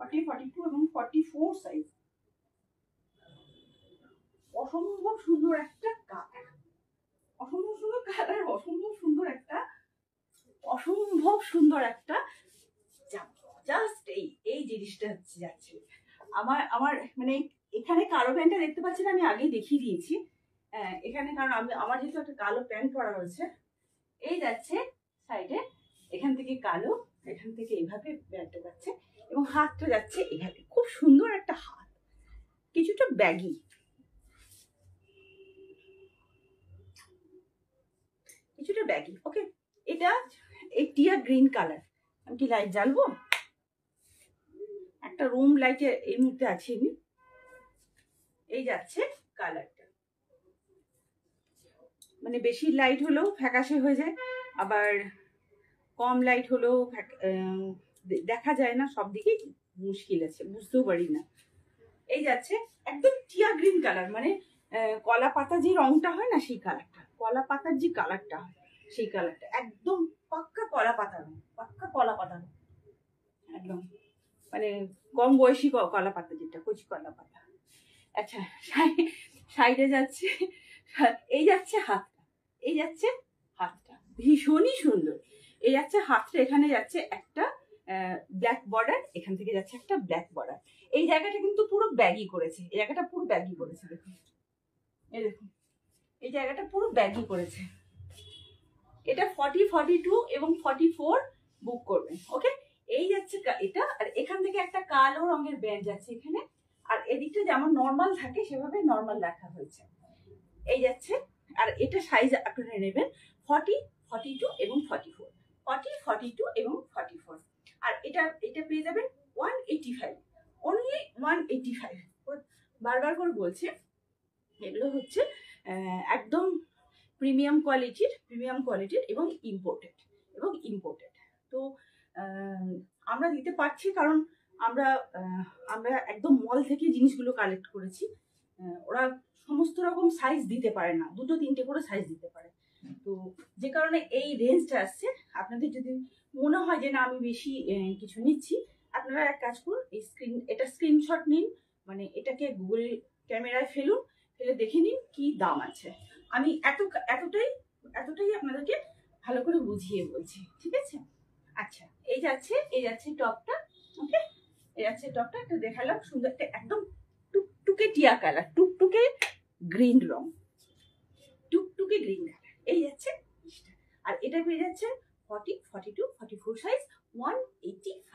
40, 42 এবং 44 সাইজ। অসম্ভব সুন্দর একটা কালার, অসম্ভব সুন্দর কালার, অসম্ভব সুন্দর একটা, অসম্ভব সুন্দর একটা জাস্ট এই জিনিসটা হচ্ছে যাচ্ছে আমার আমার মানে এখানে কালো প্যান্টটা দেখতে পাচ্ছেন, আমি আগেই দেখিয়ে দিয়েছি এখানে, কারণ আমার যেহেতু একটা কালো প্যান্ট পরা রয়েছে, এই যাচ্ছে সাইডে, এখান থেকে কালো, এখান থেকে এইভাবে প্যান্টটা যাচ্ছে এবং হাতটা যাচ্ছে এইভাবে, খুব সুন্দর একটা হাত, কিছুটা ব্যাগি, কিছুটা ব্যাগি। ওকে, এটা এই টিয়া গ্রিন কালার। আমি কি লাইট জ্বালবো? একটা রুম লাইটে এই মুহূর্তে আছি আমি। এই যাচ্ছে কালারটা, মানে বেশি লাইট হলেও ফ্যাকাশে হয়ে যায়, আবার কম লাইট হলেও দেখা যায় না, সব দিকেই মুশকিল আছে, বুঝতেও পারি না। এই যাচ্ছে একদম টিয়া গ্রিন কালার, মানে কলা পাতা যে রংটা হয় না সেই কালারটা, কলা পাতার যে কালারটা হয় সেই কালারটা, একদম পাক্কা কলা পাতা রং, পাক্কা কলা পাতা রং একদম, মানে কম বয়সী কলা পাতা, যেটা কচি কলা পাতা। আচ্ছা, সাইডে যাচ্ছে, এই যাচ্ছে হাতটা, এই যাচ্ছে হাতটা ভীষণই সুন্দর, এই যাচ্ছে হাতটা, এখানে যাচ্ছে একটা ব্ল্যাক বর্ডার, এখান থেকে যাচ্ছে একটা ব্ল্যাক বর্ডার। এই জায়গাটা কিন্তু পুরো ব্যাগি করেছে, এই জায়গাটা পুরো ব্যাগি করেছে, দেখুন এই দেখুন, এই জায়গাটা পুরো ব্যাগি করেছে। এটা 40, 42 এবং 44 বুক করবেন। ওকে, এই যাচ্ছে এটা, আর এখান থেকে একটা কালো রঙের ব্যান্ড যাচ্ছে এখানে, আর এদিকটা যেমন নর্মাল থাকে সেভাবে নর্মাল রাখা হয়েছে। এই যাচ্ছে, আর এটা সাইজ আপনারা নেবেন 40, 42 এবং 44, 40, 42 এবং 44, আর এটা পেয়ে যাবেন 185, অনলি 185। বারবার করে বলছি, এগুলো হচ্ছে একদম প্রিমিয়াম কোয়ালিটির এবং ইম্পোর্টেড। তো আমরা দিতে পারছি কারণ আমরা একদম মল থেকে জিনিসগুলো কালেক্ট করেছি। ওরা সমস্ত রকম সাইজ দিতে পারে না, 2-3টে করে সাইজ দিতে পারে। তো যে কারণে এই রেঞ্জটা আসছে। আপনাদের যদি মনে হয় যে না আমি বেশি কিছু নিচ্ছি, আপনারা এক কাজ করুন, এটা স্ক্রিনশট নিন, মানে এটাকে গুগল ক্যামেরায় ফেলুন, ফেলে দেখে নিন কি দাম আছে। আমি এতটাই আপনাদেরকে ভালো করে বুঝিয়ে বলছি, ঠিক আছে? আচ্ছা, এই যাচ্ছে টপটা। ওকে, এই যাচ্ছে টপটা, একটু দেখালাম, সুন্দর একটা একদম টুকটুকে টিয়া কালার, টুকটুকে গ্রিন রং, টুকটুকে গ্রিন কালার। এই যাচ্ছে, আর এটা পেয়ে যাচ্ছে 40, 42, 44 সাইজ, 185।